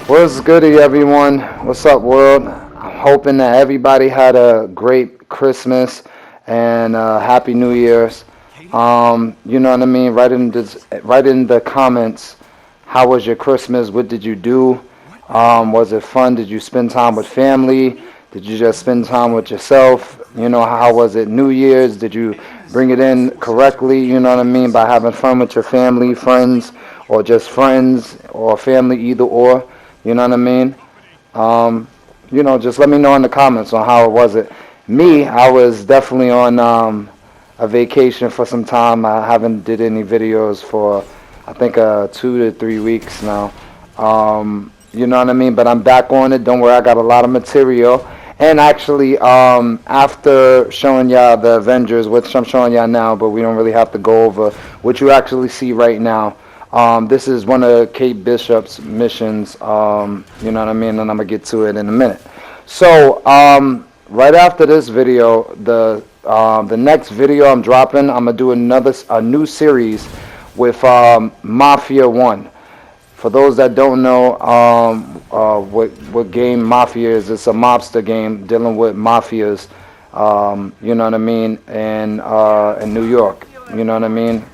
What's goody, everyone? What's up, world? I'm hoping that everybody had a great Christmas and Happy New Year's. You know what I mean? Write in the comments. How was your Christmas? What did you do? Was it fun? Did you spend time with family? Did you just spend time with yourself? You know, how was it New Year's? Did you bring it in correctly? You know what I mean? By having fun with your family, friends, or just friends or family, either or. You know what I mean? Um, just let me know in the comments on how it was it. Me, I was definitely on a vacation for some time. I haven't did any videos for I think 2 to 3 weeks now. You know what I mean? But I'm back on it. Don't worry, I got a lot of material. And actually, after showing y'all the Avengers, which I'm showing y'all now, but we don't really have to go over what you actually see right now. This is one of Kate Bishop's missions. You know what I mean? And I'm gonna get to it in a minute. So, right after this video, the next video I'm dropping, I'm gonna do a new series with Mafia One. For those that don't know what game Mafia is, it's a mobster game dealing with mafias. You know what I mean? And in New York, you know what I mean?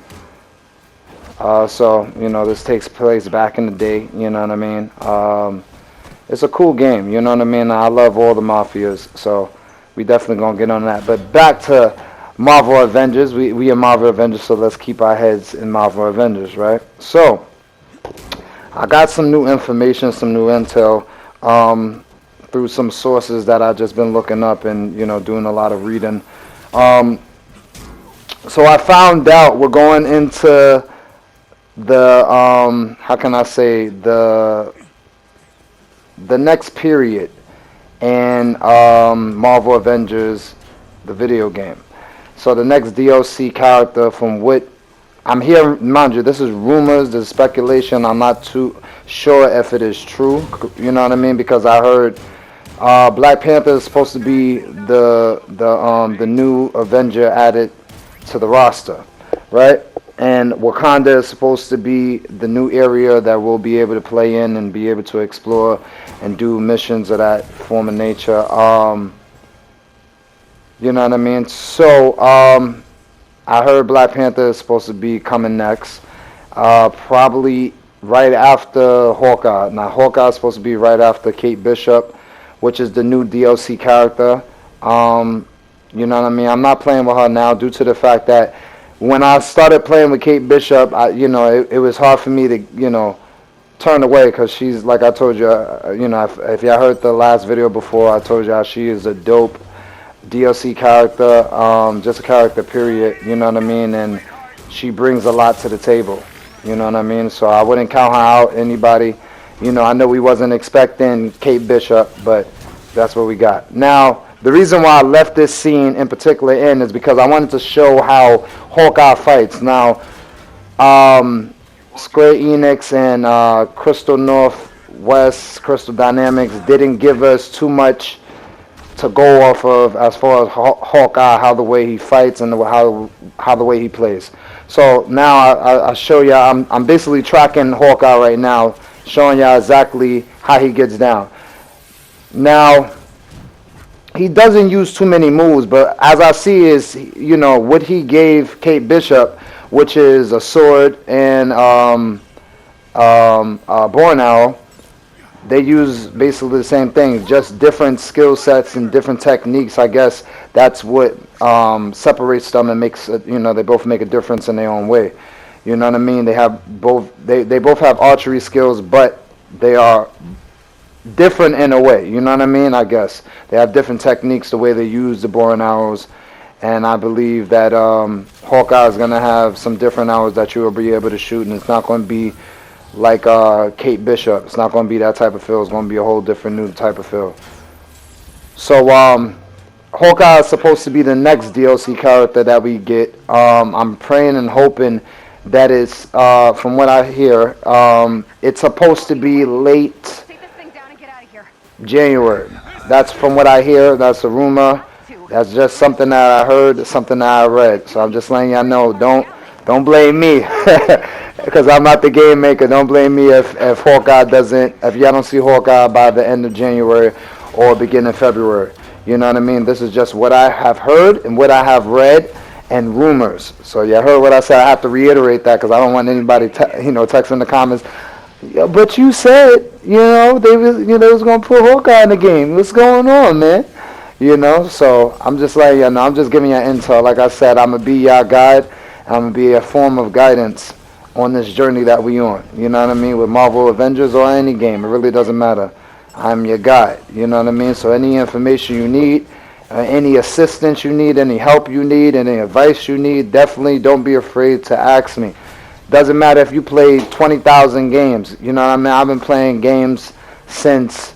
So this takes place back in the day. You know what I mean? It's a cool game. You know what I mean? I love all the mafias, so we definitely gonna get on that. But back to Marvel Avengers. We are Marvel Avengers, so let's keep our heads in Marvel Avengers, right? So I got some new information, some new intel through some sources that I've just been looking up and doing a lot of reading. Um, so I found out we're going into the how can I say the next period in Marvel Avengers, the video game. So the next DLC character, from what I'm hearing, mind you, this is rumors, this is speculation. I'm not too sure if it is true. You know what I mean? Because I heard Black Panther is supposed to be the new Avenger added to the roster, right? And Wakanda is supposed to be the new area that we'll be able to play in and be able to explore and do missions of that form of nature. You know what I mean? So I heard Black Panther is supposed to be coming next, probably right after Hawkeye. Now Hawkeye is supposed to be right after Kate Bishop, which is the new DLC character. You know what I mean? I'm not playing with her now due to the fact that when I started playing with Kate Bishop, it was hard for me to, turn away because she's, like I told you, if y'all heard the last video before, I told y'all she is a dope DLC character, just a character, period, you know what I mean? And she brings a lot to the table, you know what I mean? So I wouldn't count her out, anybody. I know we wasn't expecting Kate Bishop, but that's what we got. Now, the reason why I left this scene in particular in is because I wanted to show how Hawkeye fights. Now, Square Enix and Crystal Northwest, Crystal Dynamics didn't give us too much to go off of as far as Hawkeye, how the way he fights and how the way he plays. So now I show you. I'm basically tracking Hawkeye right now, showing y'all exactly how he gets down. Now, he doesn't use too many moves, but as I see is, what he gave Kate Bishop, which is a sword and a bow and arrow. They use basically the same thing, just different skill sets and different techniques. I guess that's what separates them and makes it, they both make a difference in their own way. You know what I mean? They have both. They both have archery skills, but they are different in a way. You know what I mean? I guess they have different techniques, the way they use the bow and arrows. And I believe that Hawkeye is gonna have some different arrows that you will be able to shoot, and it's not going to be like Kate Bishop. It's not going to be that type of feel. It's going to be a whole different new type of feel. So Hawkeye is supposed to be the next DLC character that we get. I'm praying and hoping that it's, from what I hear, it's supposed to be late January. That's from what I hear. That's a rumor. That's just something that I heard, something that I read. So I'm just letting y'all know. Don't blame me, because I'm not the game maker. Don't blame me if Hawkeye doesn't, if y'all don't see Hawkeye by the end of January or beginning of February. You know what I mean? This is just what I have heard and what I have read and rumors. So you heard what I said. I have to reiterate that because I don't want anybody, text in the comments. Yeah, but you said, they was gonna put Hawkeye in the game. What's going on, man? So I'm just letting y'all know. I'm just giving y'all intel. Like I said, I'm gonna be y'all guide. I'm gonna be a form of guidance on this journey that we on. You know what I mean? With Marvel Avengers or any game, it really doesn't matter. I'm your guide. You know what I mean? So any information you need, any assistance you need, any help you need, any advice you need, definitely don't be afraid to ask me. Doesn't matter if you played 20,000 games. You know what I mean? I've been playing games since,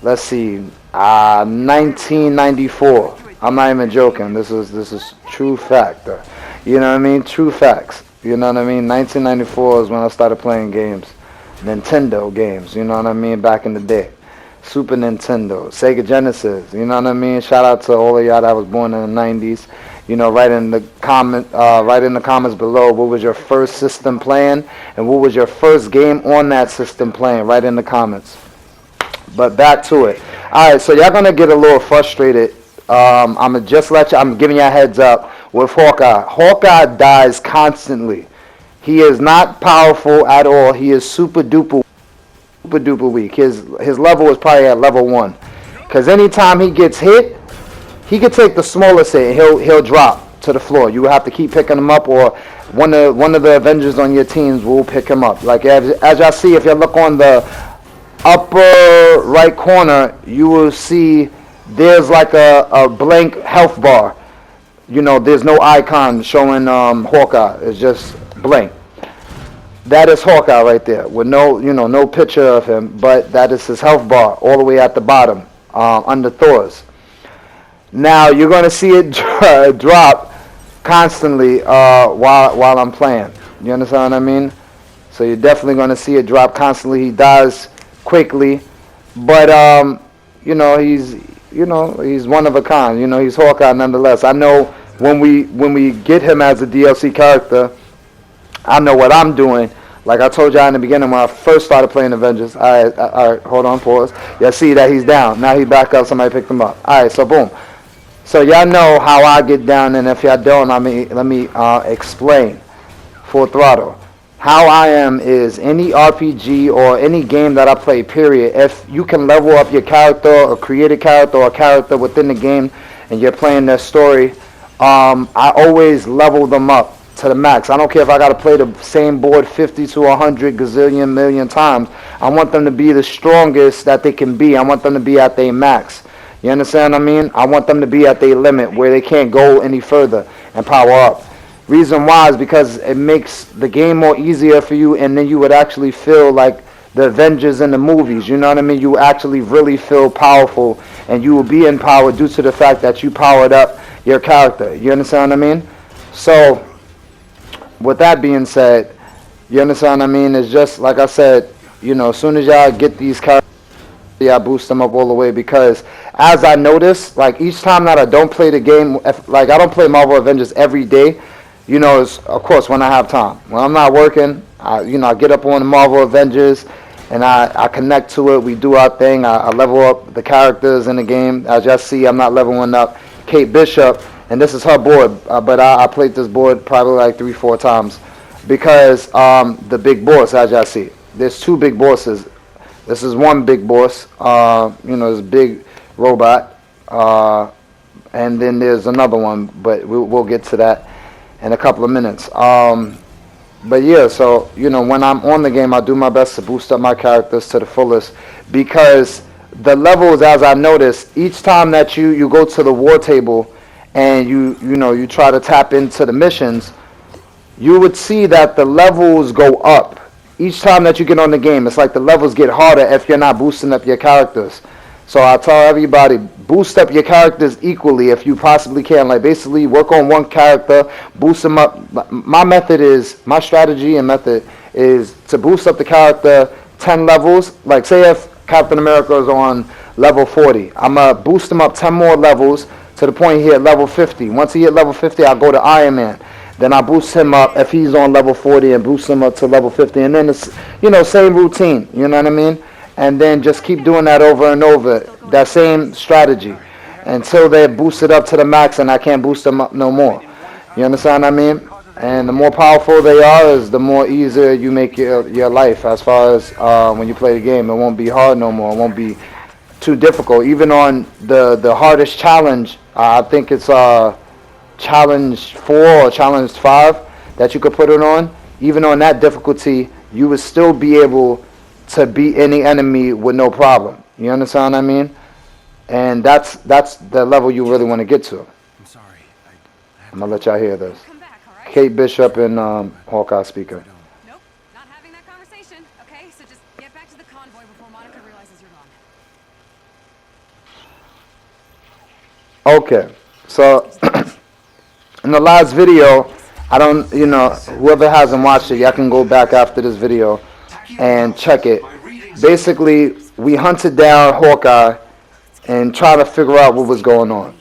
let's see, 1994. I'm not even joking. This is true fact. You know what I mean? True facts. You know what I mean? 1994 is when I started playing games. Nintendo games, you know what I mean? Back in the day. Super Nintendo, Sega Genesis, you know what I mean? Shout out to all of y'all that was born in the 90s. Write in the comments below what was your first system playing and what was your first game on that system playing. Write in the comments. But back to it. All right, so y'all gonna get a little frustrated. I'm giving you a heads up with Hawkeye. Hawkeye dies constantly. He is not powerful at all. He is super duper weak. His level is probably at level 1. Because anytime he gets hit, he could take the smallest hit. He'll drop to the floor. You will have to keep picking him up, or one of the Avengers on your teams will pick him up. Like as y'all see, if you look on the upper right corner, you will see there's like a blank health bar. There's no icon showing Hawkeye. It's just blank. That is Hawkeye right there with no picture of him, but that is his health bar all the way at the bottom under Thor's. Now you're going to see it drop constantly while I'm playing. You understand what I mean? So you're definitely going to see it drop constantly. He dies quickly, but he's one of a kind. He's Hawkeye nonetheless. I know when we get him as a DLC character, I know what I'm doing. Like I told y'all in the beginning when I first started playing Avengers. All right, hold on, pause. Y'all see that he's down. Now he back up. Somebody picked him up. All right, so boom. So y'all know how I get down, and if y'all don't, let me explain. Full throttle. How I am is any RPG or any game that I play, period. If you can level up your character or create a character or a character within the game and you're playing their story, I always level them up to the max. I don't care if I got to play the same board 50 to 100 gazillion million times. I want them to be the strongest that they can be. I want them to be at their max. You understand what I mean? I want them to be at their limit where they can't go any further and power up. Reason why is because it makes the game more easier for you, and then you would actually feel like the Avengers in the movies. You know what I mean? You actually really feel powerful, and you will be empowered due to the fact that you powered up your character. You understand what I mean? So, with that being said, you understand what I mean? It's just, like I said, as soon as y'all get these characters, I boost them up all the way, because as I notice, like each time that I don't play the game, like I don't play Marvel Avengers every day, it's, of course, when I have time. When I'm not working, I get up on the Marvel Avengers and I connect to it. We do our thing. I level up the characters in the game. As y'all see, I'm not leveling up Kate Bishop, and this is her board, but I played this board probably like 3-4 times because the big boss, as y'all see, there's 2 big bosses. This is one big boss, this big robot, and then there's another one, but we'll get to that in a couple of minutes. But yeah, so, when I'm on the game, I do my best to boost up my characters to the fullest, because the levels, as I noticed, each time that you go to the war table and you try to tap into the missions, you would see that the levels go up. Each time that you get on the game, it's like the levels get harder if you're not boosting up your characters. So I tell everybody, boost up your characters equally if you possibly can. Like basically work on one character, boost them up. My strategy and method is to boost up the character 10 levels. Like say if Captain America is on level 40, I'm going to boost him up 10 more levels to the point he hit level 50. Once he hit level 50, I'll go to Iron Man. Then I boost him up if he's on level 40 and boost him up to level 50. And then it's, you know, same routine, you know what I mean? And then just keep doing that over and over, that same strategy until they're boosted up to the max and I can't boost them up no more. You understand what I mean? And the more powerful they are is the more easier you make your life as far as when you play the game. It won't be hard no more. It won't be too difficult. Even on the hardest challenge, I think it's challenge 4 or challenge 5 that you could put it on. Even on that difficulty, you would still be able to beat any enemy with no problem. You understand what I mean? And that's the level you really want to get to. I'm sorry. I'm gonna let y'all hear this. Kate Bishop and Hawkeye speaker. Nope, not having that conversation. Okay, so just get back to the convoy before Monica realizes you're gone. Okay, so in the last video, I don't, you know, whoever hasn't watched it, y'all can go back after this video and check it. Basically, we hunted down Hawkeye and try to figure out what was going on,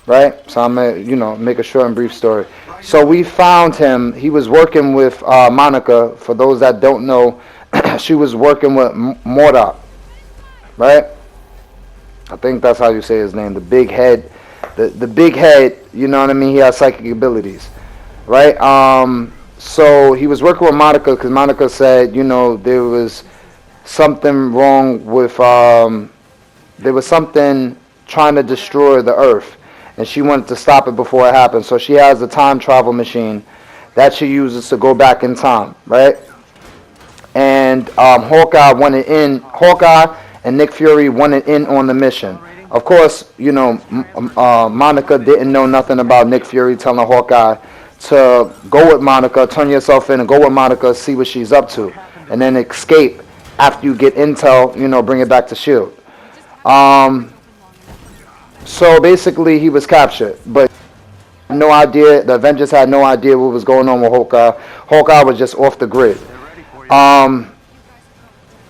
right? So I'm gonna, you know, make a short and brief story. So we found him. He was working with Monica. For those that don't know, she was working with Mordok, right? I think that's how you say his name. The big head, the big head. You know what I mean? He has psychic abilities, right? So he was working with Monica because Monica said, you know, there was something wrong with there was something trying to destroy the Earth, and she wanted to stop it before it happened. So she has a time travel machine that she uses to go back in time, right? And Hawkeye and Nick Fury wanted in on the mission. Of course, you know, Monica didn't know nothing about Nick Fury telling Hawkeye to go with Monica, turn yourself in and go with Monica, see what she's up to, and then escape after you get intel, you know, bring it back to S.H.I.E.L.D. So basically he was captured, but no idea, the Avengers had no idea what was going on with Hawkeye. Hawkeye was just off the grid.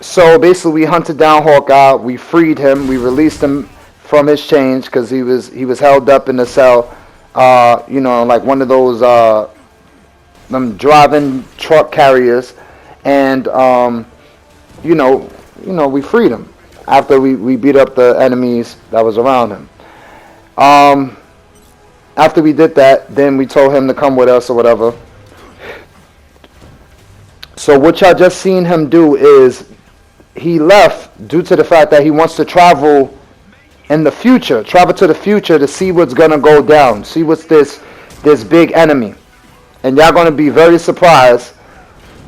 So basically we hunted down Hawkeye, we freed him, we released him from his chains because he was held up in the cell, you know, like one of those them driving truck carriers, and you know, we freed him after we beat up the enemies that was around him. After we did that, then we told him to come with us or whatever. So what y'all just seen him do is he left due to the fact that he wants to travel in the future, travel to the future to see what's gonna go down, see what's this big enemy, and y'all gonna be very surprised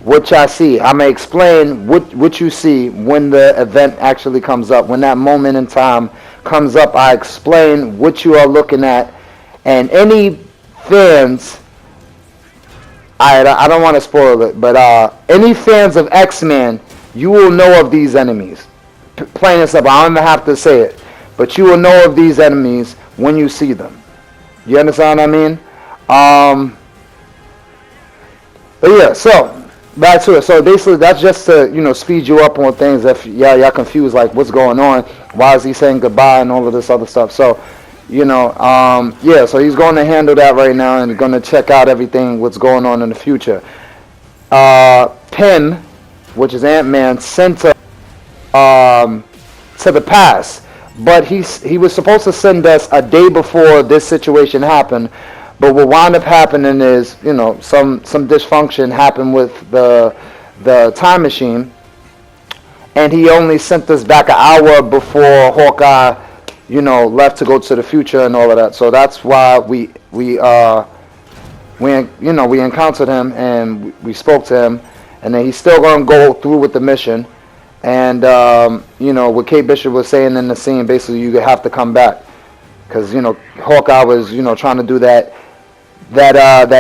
what y'all see. I'm gonna explain what you see when the event actually comes up. When that moment in time comes up, I explain what you are looking at, and any fans, I don't want to spoil it, but any fans of X-Men, you will know of these enemies. Plain and simple. I don't even have to say it, but you will know of these enemies when you see them. You understand what I mean? But yeah, so back to it. So basically, that's just to, you know, speed you up on things. If y'all confused, like what's going on, why is he saying goodbye and all of this other stuff. So, you know, yeah. So he's going to handle that right now and going to check out everything what's going on in the future. Pym, which is Ant-Man, sent to the past, but he was supposed to send us a day before this situation happened. But what wound up happening is, you know, some dysfunction happened with the time machine, and he only sent us back an hour before Hawkeye, you know, left to go to the future and all of that. So that's why we encountered him and we spoke to him, and then he's still going to go through with the mission. And you know, what Kate Bishop was saying in the scene, basically you have to come back because, you know, Hawkeye was, you know, trying to do that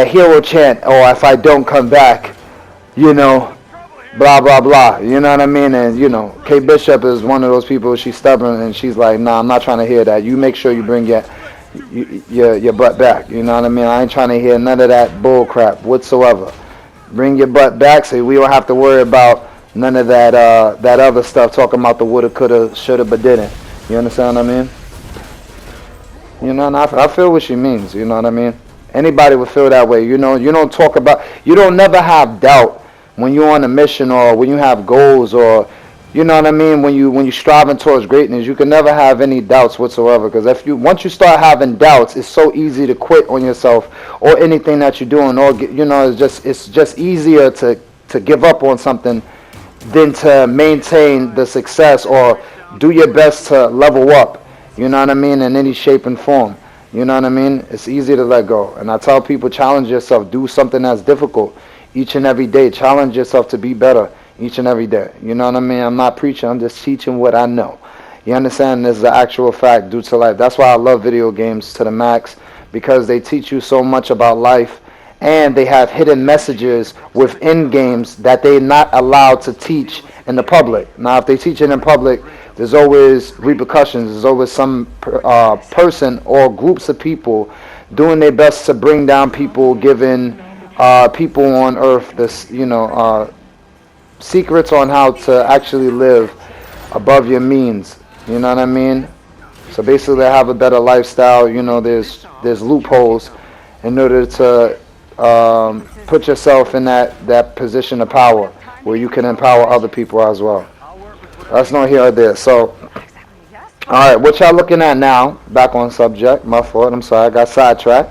hero chant, oh, if I don't come back, you know, blah blah blah, you know what I mean? And you know, Kate Bishop is one of those people, she's stubborn and she's like, nah, I'm not trying to hear that. You make sure you bring your butt back, you know what I mean? I ain't trying to hear none of that bull crap whatsoever. Bring your butt back so we don't have to worry about none of that other stuff talking about the woulda, coulda, shoulda, but didn't. You understand what I mean? You know, and I feel what she means, you know what I mean? Anybody would feel that way. You know, you don't talk about, you don't never have doubt when you're on a mission or when you have goals or, you know what I mean, when you striving towards greatness. You can never have any doubts whatsoever, because if you once you start having doubts, it's so easy to quit on yourself or anything that you're doing, or you know, it's just easier to give up on something than to maintain the success or do your best to level up, you know what I mean, in any shape and form. You know what I mean? It's easy to let go. And I tell people, challenge yourself. Do something that's difficult each and every day. Challenge yourself to be better each and every day. You know what I mean? I'm not preaching. I'm just teaching what I know. You understand? This is the actual fact due to life. That's why I love video games to the max, because they teach you so much about life, and they have hidden messages within games that they're not allowed to teach in the public. Now, if they teach it in public, there's always repercussions. There's always some person or groups of people doing their best to bring down people, giving people on Earth this, secrets on how to actually live above your means. You know what I mean? So basically, have a better lifestyle. You know, there's loopholes in order to put yourself in that position of power where you can empower other people as well. That's not here or there. So, all right, what y'all looking at now? Back on subject. My fault. I'm sorry, I got sidetracked.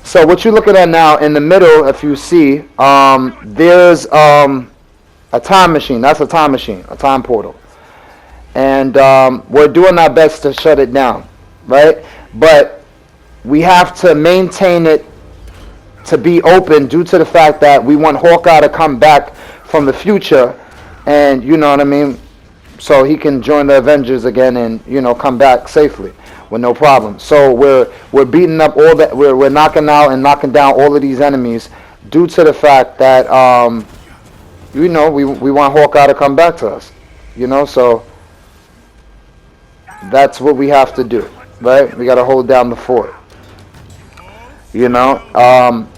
So what you're looking at now in the middle, if you see, there's a time machine. That's a time machine, a time portal. And we're doing our best to shut it down, right? But we have to maintain it to be open due to the fact that we want Hawkeye to come back from the future, and you know what I mean, so he can join the Avengers again and, you know, come back safely with no problem. So we're beating up all that, we're knocking out and knocking down all of these enemies due to the fact that you know, we want Hawkeye to come back to us, you know. So that's what we have to do, right? We got to hold down the fort, you know.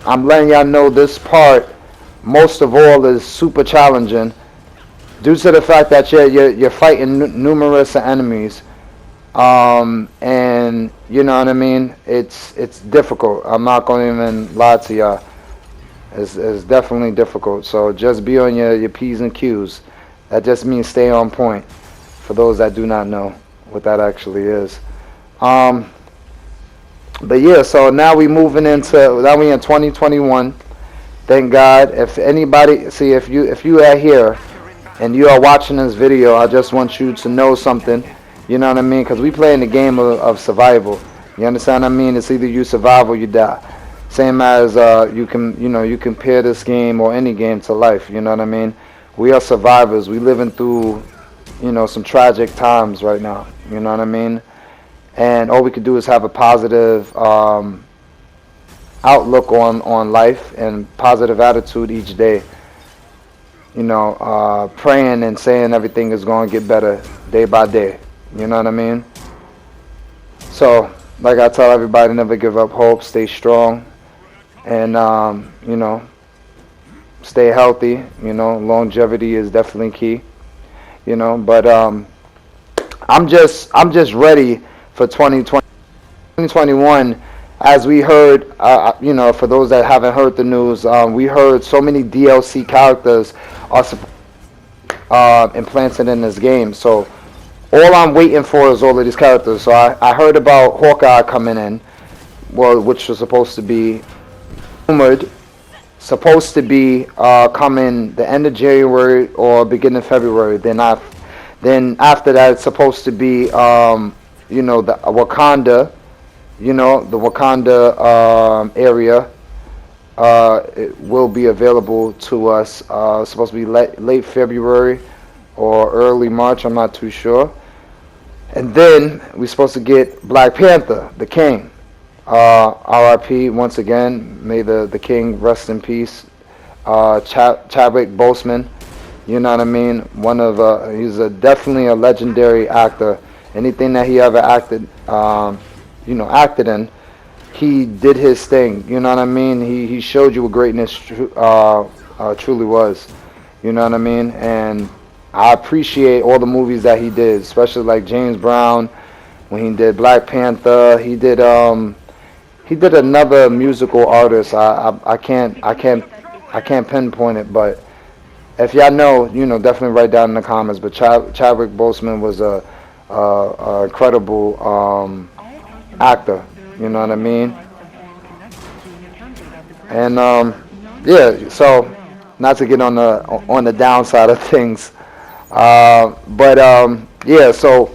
I'm letting y'all know this part most of all is super challenging due to the fact that you're fighting numerous enemies, and you know what I mean. It's difficult. I'm not going to even lie to y'all. It's definitely difficult. So just be on your P's and Q's. That just means stay on point. For those that do not know what that actually is. But yeah. So now we moving into, now we in 2021. Thank God. If anybody, see, if you are here and you are watching this video, I just want you to know something. You know what I mean? Because we play in the game of survival. You understand what I mean? It's either you survive or you die. Same as you compare this game or any game to life. You know what I mean? We are survivors. We living through, you know, some tragic times right now. You know what I mean? And all we could do is have a positive outlook on life and positive attitude each day. You know, praying and saying everything is going to get better day by day. You know what I mean? So, like I tell everybody, never give up hope, stay strong, and, you know, stay healthy. You know, longevity is definitely key. You know, but I'm just ready for 2020, 2021. As we heard, you know, for those that haven't heard the news, we heard so many DLC characters are implanted in this game. So all I'm waiting for is all of these characters. So I heard about Hawkeye coming in, well, which was supposed to be rumored, supposed to be coming the end of January or beginning of February. Then after that, it's supposed to be, you know, the Wakanda. You know, the Wakanda area it will be available to us. It's supposed to be late February or early March. I'm not too sure. And then we're supposed to get Black Panther, the King. R.I.P. once again. May the King rest in peace. Chadwick Boseman. You know what I mean? He's definitely a legendary actor. Anything that he ever acted in, he did his thing. You know what I mean? He showed you what greatness truly was. You know what I mean? And I appreciate all the movies that he did, especially like James Brown, when he did Black Panther. He did He did another musical artist. I can't pinpoint it, but if y'all know, definitely write down in the comments. But Chadwick Boseman was a incredible actor. You know what I mean? And yeah, so not to get on the downside of things, but yeah. So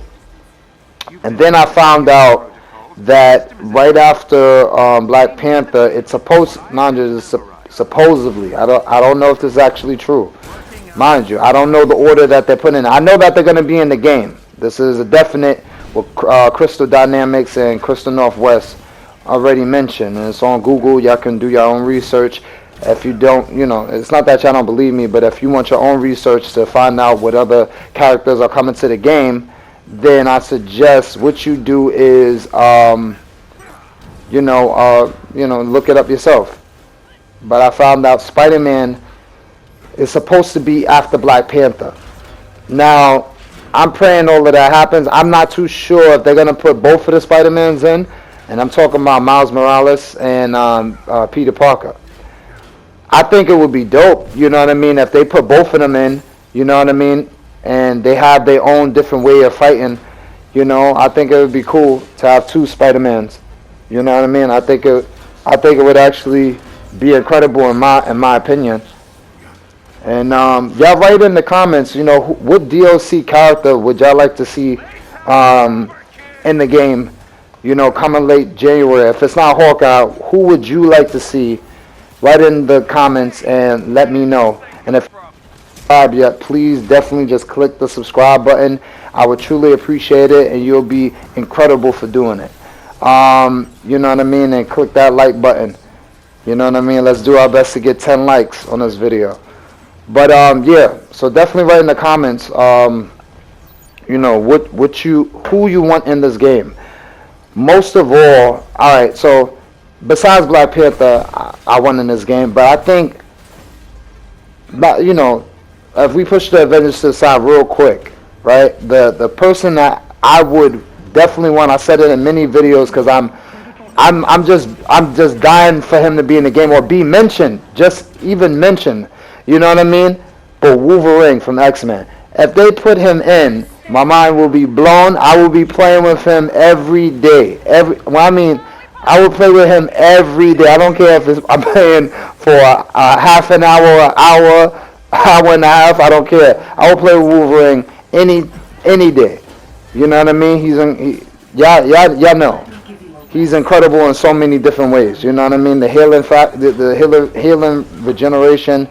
and then I found out that right after Black Panther, it's supposed, mind you, supposedly. I don't know if this is actually true. Mind you, I don't know the order that they're putting in. I know that they're going to be in the game. This is a definite what Crystal Dynamics and Crystal Northwest already mentioned, and it's on Google. Y'all can do your own research. If you don't, it's not that y'all don't believe me, but if you want your own research to find out what other characters are coming to the game, then I suggest what you do is, look it up yourself. But I found out Spider-Man is supposed to be after Black Panther. Now, I'm praying all of that happens. I'm not too sure if they're going to put both of the Spider-Mans in. And I'm talking about Miles Morales and Peter Parker. I think it would be dope, you know what I mean, if they put both of them in, you know what I mean, and they have their own different way of fighting, I think it would be cool to have two Spider-Mans. You know what I mean? I think it would actually be incredible in my opinion. And y'all write in the comments, what DLC character would y'all like to see in the game, coming late January. If it's not Hawkeye, who would you like to see? Write in the comments and let me know. And if you haven't subscribed yet, please definitely just click the subscribe button. I would truly appreciate it, and you'll be incredible for doing it. You know what I mean? And click that like button. You know what I mean? Let's do our best to get 10 likes on this video. But yeah, so definitely write in the comments, who you want in this game. Most of all right, so besides Black Panther, I won in this game, but I think, if we push the Avengers to the side real quick, right? The person that I would definitely want, I said it in many videos, because I'm just dying for him to be in the game or be mentioned, just even mentioned. You know what I mean? But Wolverine from X-Men. If they put him in, my mind will be blown. I will be playing with him every day. I will play with him every day. I don't care if I'm playing for a half an hour, hour and a half. I don't care. I will play with Wolverine any day. You know what I mean? Y'all know. He's incredible in so many different ways. You know what I mean? The healing regeneration.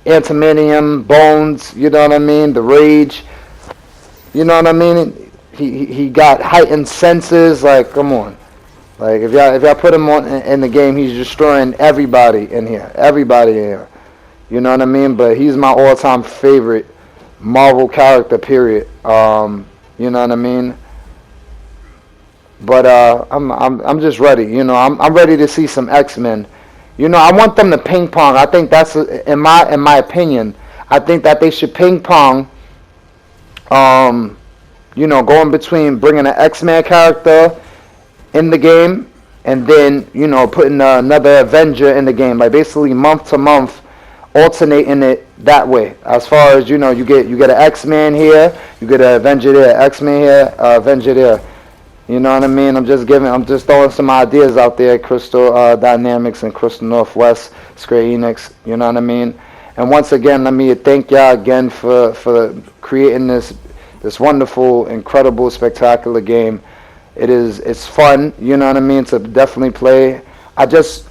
Antimonium, bones, you know what I mean? The rage, you know what I mean? He got heightened senses. Like, come on, like if y'all put him on in the game, he's destroying everybody in here. You know what I mean? But he's my all-time favorite Marvel character. Period. You know what I mean? But I'm just ready. I'm ready to see some X-Men. I want them to ping pong. I think that's, in my opinion, I think that they should ping pong. Going between bringing an X-Men character in the game and then putting another Avenger in the game, like basically month to month, alternating it that way. As far as you get an X-Men here, you get an Avenger there, X-Men here, Avenger there. You know what I mean? I'm just throwing some ideas out there. Crystal Dynamics and Crystal Northwest, Square Enix. You know what I mean? And once again, let me thank y'all again for creating this wonderful, incredible, spectacular game. It's fun. You know what I mean? To definitely play. I just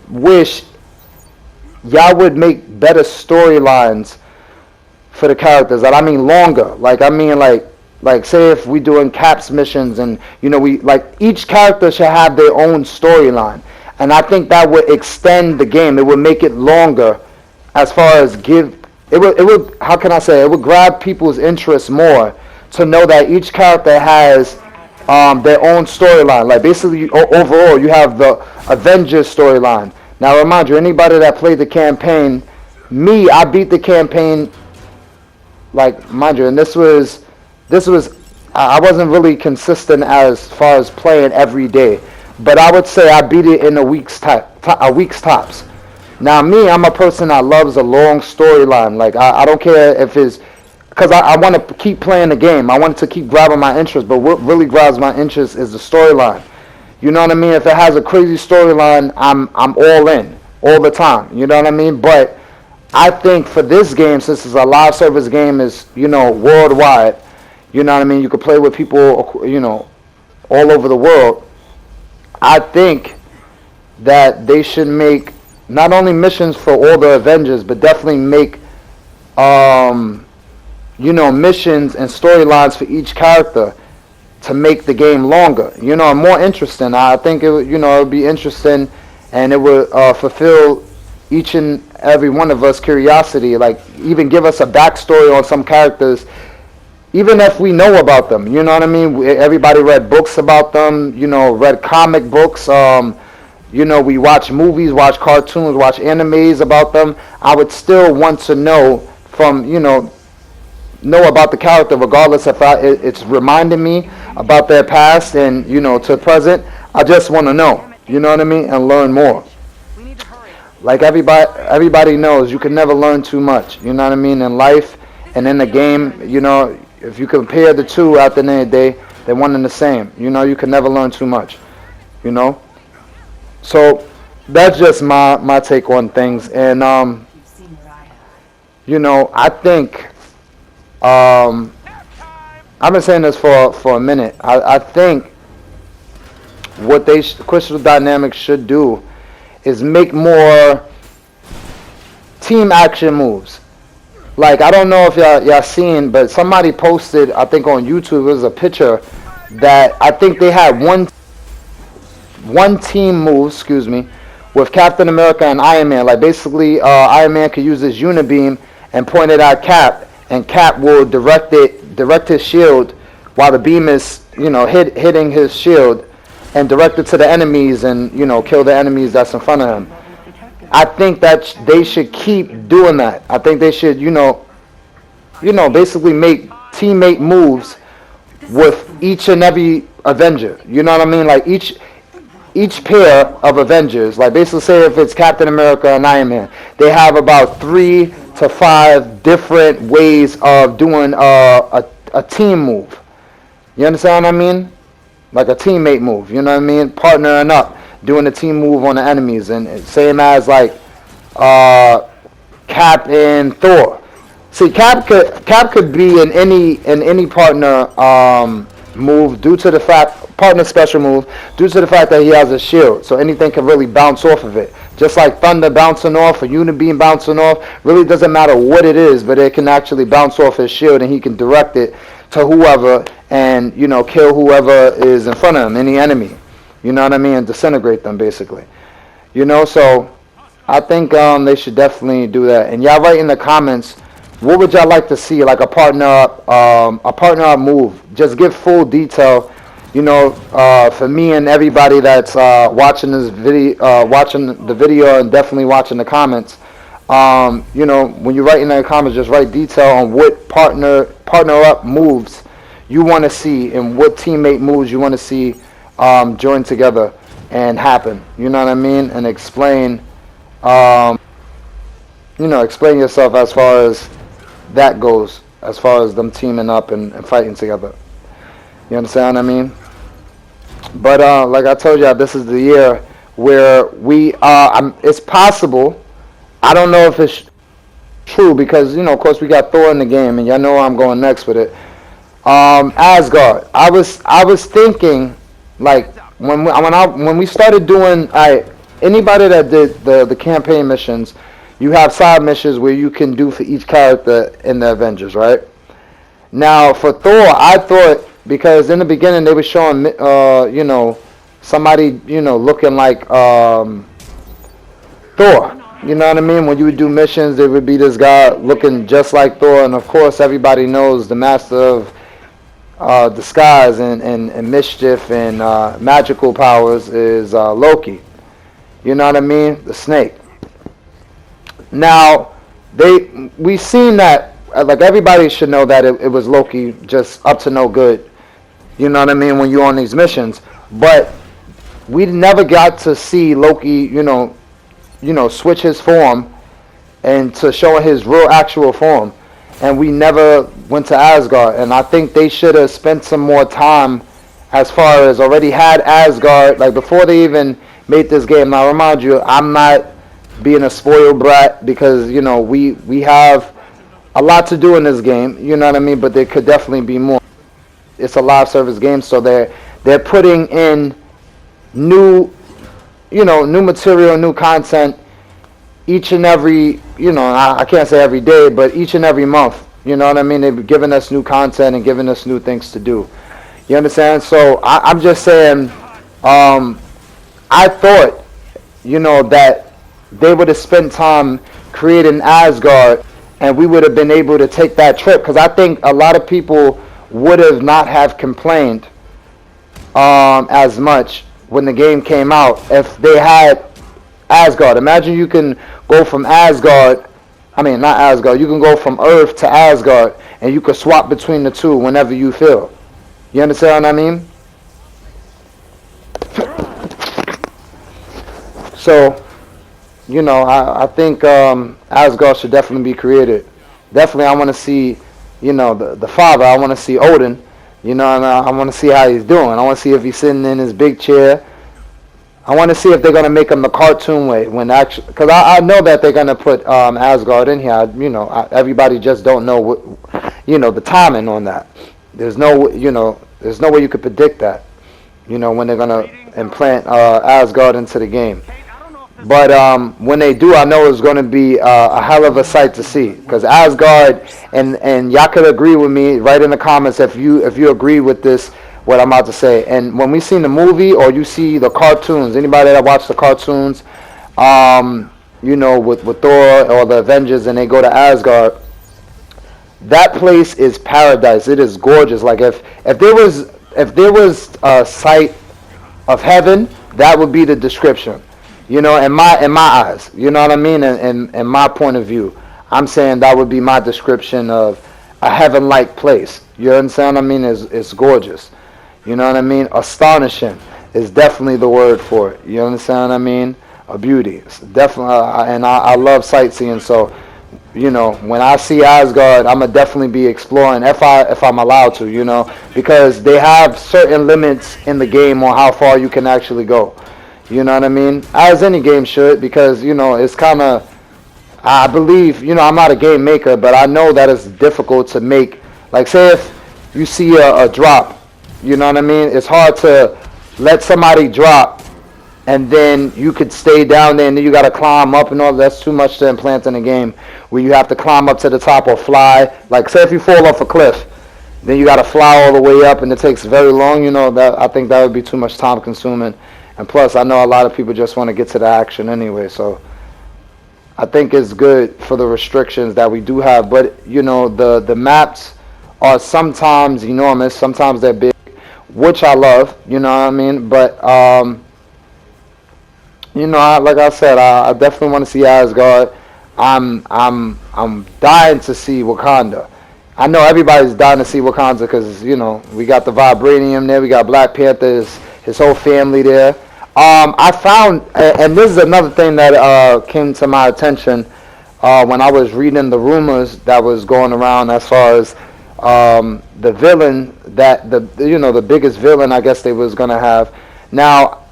wish y'all would make better storylines for the characters. That I mean longer. Like say if we doing Cap's missions and we each character should have their own storyline, and I think that would extend the game. It would make it longer, as far as it would how can I say, it would grab people's interest more to know that each character has their own storyline. Like basically overall you have the Avengers storyline. Now remind you, anybody that played the campaign, I beat the campaign, like mind you, and this was I wasn't really consistent as far as playing every day, but I would say I beat it in a week's tops. Now me, I'm a person that loves a long storyline. Like I don't care if it's because I want to keep playing the game. I want it to keep grabbing my interest. But what really grabs my interest is the storyline. You know what I mean? If it has a crazy storyline, I'm all in all the time. You know what I mean? But I think for this game, since it's a live service game, is worldwide. You know what I mean? You could play with people all over the world. I think that they should make not only missions for all the Avengers, but definitely make um, missions and storylines for each character to make the game longer, and more interesting. I think it would be interesting, and it would fulfill each and every one of us curiosity. Like even give us a backstory on some characters, even if we know about them. You know what I mean? Everybody read books about them. Read comic books. We watch movies, watch cartoons, watch animes about them. I would still want to know from know about the character, regardless if it's reminding me about their past and to present. I just want to know, you know what I mean, and learn more. We need to hurry. Like everybody knows, you can never learn too much. You know what I mean, in life and in the game. If you compare the two at the end of the day, they're one and the same. You can never learn too much. You know, so that's just my take on things. And I think. I've been saying this for a minute. I think what Crystal Dynamics should do is make more team action moves. Like I don't know if y'all seen, but somebody posted, I think on YouTube, it was a picture that I think they had one team move, excuse me, with Captain America and Iron Man. Like basically, Iron Man could use his unibeam and point it at Cap, and Cap will direct his shield while the beam is hitting his shield, and direct it to the enemies and kill the enemies that's in front of him. I think that they should keep doing that. I think they should basically make teammate moves with each and every Avenger. You know what I mean? Like each pair of Avengers, like basically say if it's Captain America and Iron Man, they have about 3 to 5 different ways of doing a team move. You understand what I mean? Like a teammate move. You know what I mean? Partnering up, doing a team move on the enemies, and same as like Cap and Thor. See, Cap could be in any partner move due to the fact partner special move due to the fact that he has a shield, so anything can really bounce off of it. Just like thunder bouncing off, or unibeam bouncing off, really doesn't matter what it is, but it can actually bounce off his shield, and he can direct it to whoever, and kill whoever is in front of him, any enemy. You know what I mean? And disintegrate them basically. So I think they should definitely do that. And y'all write in the comments, what would y'all like to see, like a partner up move? Just give full detail. For me and everybody that's watching this video, watching the video, and definitely watching the comments. When you write in the comments, just write detail on what partner up moves you want to see, and what teammate moves you want to see join together and happen. You know what I mean? And explain, explain yourself as far as that goes, as far as them teaming up and fighting together. You understand what I mean? But like I told you, this is the year where we are. It's possible. I don't know if it's true because of course we got Thor in the game, and y'all know where I'm going next with it. Asgard. I was thinking, like when we started doing, anybody that did the campaign missions, you have side missions where you can do for each character in the Avengers, right? Now for Thor, I thought, because in the beginning they were showing somebody looking like Thor. You know what I mean? When you would do missions, there would be this guy looking just like Thor, and of course everybody knows the master of disguise and mischief and magical powers is Loki. You know what I mean? The snake. Now we seen that, like everybody should know that it was Loki, just up to no good. You know what I mean? When you're on these missions, but we never got to see Loki, switch his form and to show his real actual form. And we never went to Asgard. And I think they should have spent some more time as far as already had Asgard, like before they even made this game. Now, remind you, I'm not being a spoiled brat because, we have a lot to do in this game, you know what I mean? But there could definitely be more. It's a live service game, so they're putting in new material, new content each and every, I can't say every day, but each and every month. You know what I mean? They've given us new content and giving us new things to do. You understand? So I'm just saying, I thought, that they would have spent time creating Asgard and we would have been able to take that trip. Because I think a lot of people would have not have complained as much when the game came out if they had Asgard. Imagine you can go from Asgard, not Asgard, you can go from Earth to Asgard and you can swap between the two whenever you feel. You understand what I mean? So, I think Asgard should definitely be created. Definitely I want to see, the father. I want to see Odin. And I want to see how he's doing. I want to see if he's sitting in his big chair. I want to see if they're going to make him the cartoon way. Because I know that they're going to put Asgard in here. Everybody just don't know what, the timing on that. There's no way you could predict that, when they're going to implant Asgard into the game. But when they do, I know it's going to be a hell of a sight to see. Because Asgard, and y'all could agree with me, write in the comments if you agree with this, what I'm about to say. And when we seen the movie or you see the cartoons, anybody that watched the cartoons, with Thor or the Avengers and they go to Asgard, that place is paradise. It is gorgeous. Like if there was a sight of heaven, that would be the description. In my eyes, you know what I mean? And in my point of view, I'm saying that would be my description of a heaven-like place. You understand what I mean? It's gorgeous. You know what I mean? Astonishing is definitely the word for it. You understand what I mean? A beauty. It's definitely, and I love sightseeing. So, when I see Asgard, I'm gonna definitely be exploring if I'm allowed to. Because they have certain limits in the game on how far you can actually go. You know what I mean? As any game should, because it's kind of. I believe I'm not a game maker, but I know that it's difficult to make. Like, say if you see a drop. You know what I mean? It's hard to let somebody drop and then you could stay down there and then you got to climb up and all. That's too much to implant in a game where you have to climb up to the top or fly. Like, say if you fall off a cliff, then you got to fly all the way up and it takes very long. That I think that would be too much time consuming. And plus, I know a lot of people just want to get to the action anyway. So I think it's good for the restrictions that we do have. But, the maps are sometimes enormous. Sometimes they're big, which I love, you know what I mean? But, like I said, I definitely want to see Asgard. I'm dying to see Wakanda. I know everybody's dying to see Wakanda because, we got the Vibranium there. We got Black Panther, his whole family there. I found, and this is another thing that came to my attention when I was reading the rumors that was going around as far as the villain that the biggest villain I guess they was gonna have. Now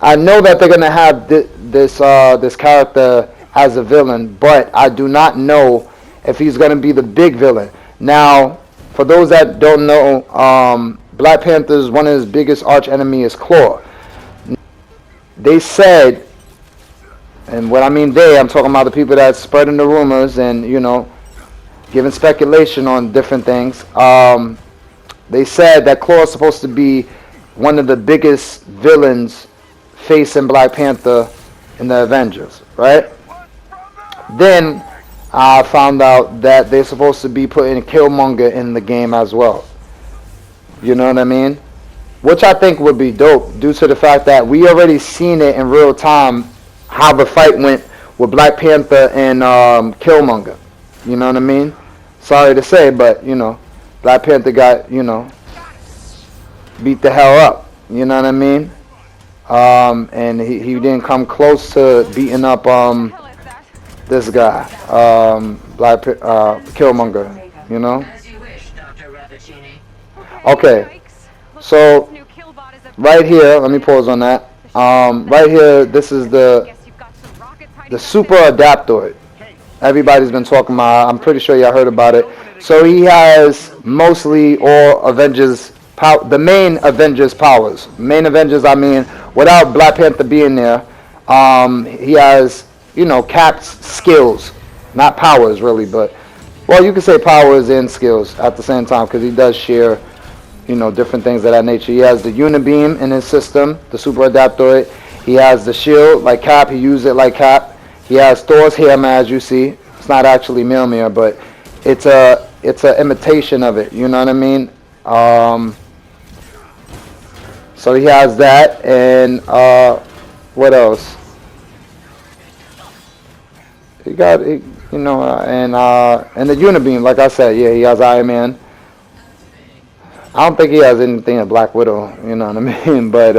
I know that they're gonna have this character as a villain, but I do not know if he's gonna be the big villain. Now, for those that don't know, Black Panther's one of his biggest arch enemy is Claw. They said, and when I mean they, I'm talking about the people that's spreading the rumors and giving speculation on different things. They said that Claw is supposed to be one of the biggest villains facing Black Panther in the Avengers, right? Then I found out that they're supposed to be putting Killmonger in the game as well. You know what I mean? Which I think would be dope due to the fact that we already seen it in real time how the fight went with Black Panther and Killmonger. You know what I mean? Sorry to say, but Black Panther got beat the hell up. You know what I mean? And he didn't come close to beating up What the hell is that? this guy, Killmonger. You know? As you wish, Dr. Rabicini. Okay, Yikes. Looks so like this new killbot is a right here, let me pause on that. Right here, this is Guess you've got some rockets hiding the back super there. adaptoid. Everybody's been talking about. I'm pretty sure y'all heard about it. So he has mostly all Avengers, the main Avengers powers. Main Avengers, I mean, without Black Panther being there, he has, Cap's skills, not powers really, but well, you could say powers and skills at the same time because he does share, different things of that nature. He has the Unibeam in his system, the super adaptoid. He has the shield like Cap. He used it like Cap. He has Thor's hammer, as you see. It's not actually Mjolnir, but it's a imitation of it. You know what I mean? So he has that, and what else? He got, and the Unibeam, like I said, yeah, he has Iron Man. I don't think he has anything in Black Widow. You know what I mean? But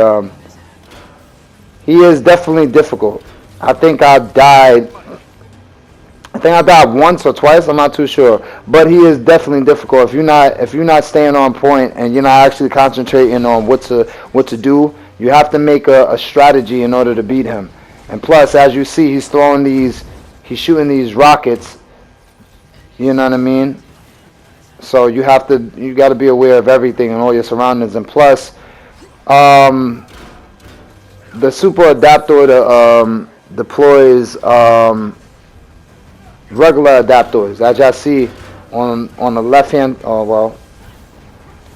he is definitely difficult. I think I died once or twice. I'm not too sure, but he is definitely difficult. If you're not staying on point and you're not actually concentrating on what to do, you have to make a strategy in order to beat him. And plus, as you see, he's shooting these rockets. You know what I mean? So you got to be aware of everything and all your surroundings. And plus, the super adaptoid deploys regular adaptoids. As y'all see on the left hand,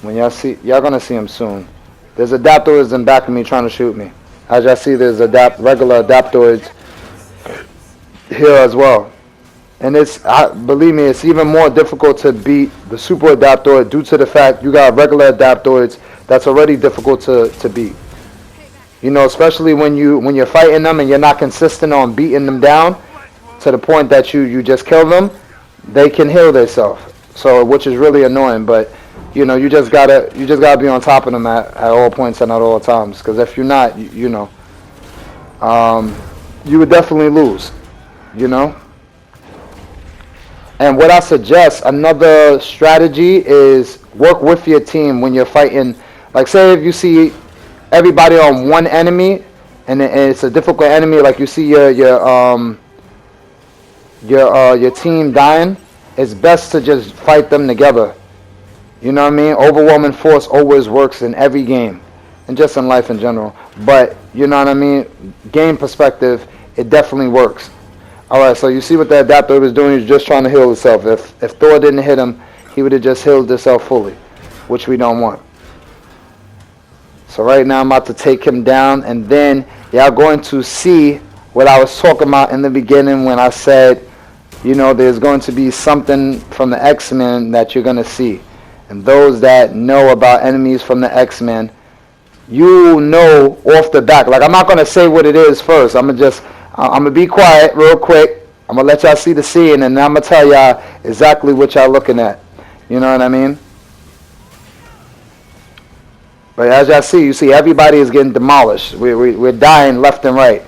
when y'all gonna see them soon. There's adaptoids in back of me trying to shoot me. As y'all see, there's regular adaptoids here as well. And believe me, it's even more difficult to beat the super adaptoid due to the fact you got regular adaptoids that's already difficult to beat. Especially when you're fighting them and you're not consistent on beating them down to the point that you just kill them, they can heal themselves. So which is really annoying, but you just gotta be on top of them at all points and at all times. Because if you're not, you would definitely lose. And what I suggest, another strategy is work with your team when you're fighting. Like say if you see everybody on one enemy and it's a difficult enemy, like you see your team dying, it's best to just fight them together. You know what I mean? Overwhelming force always works in every game and just in life in general. But you know what I mean? Game perspective, it definitely works. Alright, so you see what the adapter was doing? He was just trying to heal himself. If Thor didn't hit him, he would have just healed himself fully, which we don't want. So right now I'm about to take him down, and then y'all going to see what I was talking about in the beginning when I said, there's going to be something from the X-Men that you're going to see. And those that know about enemies from the X-Men, you know off the back. Like I'm not going to say what it is first. I'm going to be quiet real quick. I'm going to let y'all see the scene, and then I'm going to tell y'all exactly what y'all looking at. You know what I mean? But as y'all see, you see everybody is getting demolished. We're dying left and right.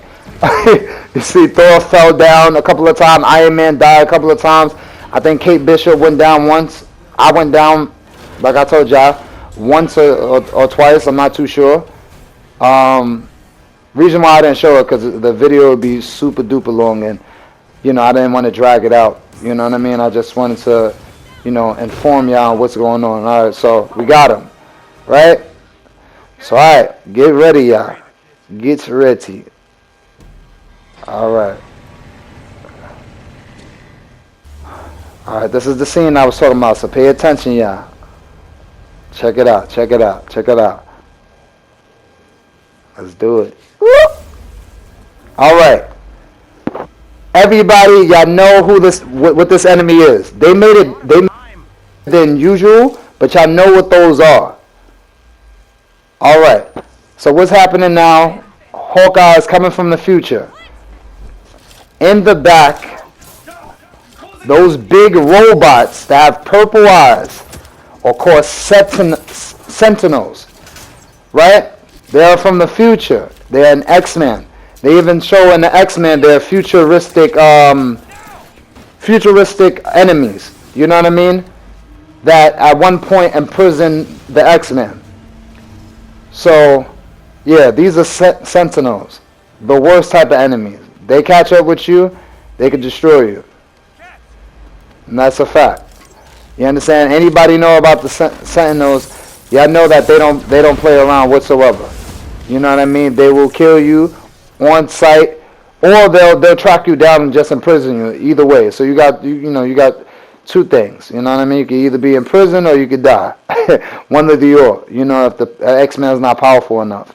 You see Thor fell down a couple of times. Iron Man died a couple of times. I think Kate Bishop went down once. I went down, like I told y'all, once or twice. I'm not too sure. Reason why I didn't show it because the video would be super duper long, and I didn't want to drag it out. You know what I mean? I just wanted to, inform y'all on what's going on. All right, so we got him, right? So all right, get ready, y'all. Get ready. All right. All right, this is the scene I was talking about. So pay attention, y'all. Check it out. Check it out. Check it out. Let's do it. All right. Everybody, y'all know what this enemy is. They made it than usual, but y'all know what those are. All right. So what's happening now? Hawkeye is coming from the future. In the back, those big robots that have purple eyes are called sentinels. right? They are from the future. They're an X-Men. They even show in the X-Men they're futuristic enemies. You know what I mean? That at one point imprisoned the X-Men. So, yeah, these are Sentinels, the worst type of enemies. They catch up with you, they could destroy you, and that's a fact. You understand? Anybody know about the Sentinels? Y'all know that they don't play around whatsoever. You know what I mean? They will kill you on sight, or they'll track you down and just imprison you. Either way, so you got two things. You know what I mean? You can either be in prison or you could die. One or the other. You know, if the X-Men is not powerful enough.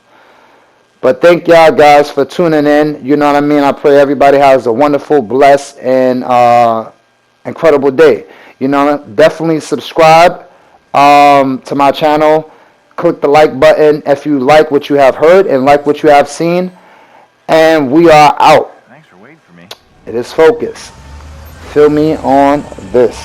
But thank y'all guys for tuning in. You know what I mean? I pray everybody has a wonderful, blessed, and incredible day. You know, definitely subscribe to my channel. Click the like button if you like what you have heard and like what you have seen. And we are out. Thanks for waiting for me. It is Focus. Feel me on this.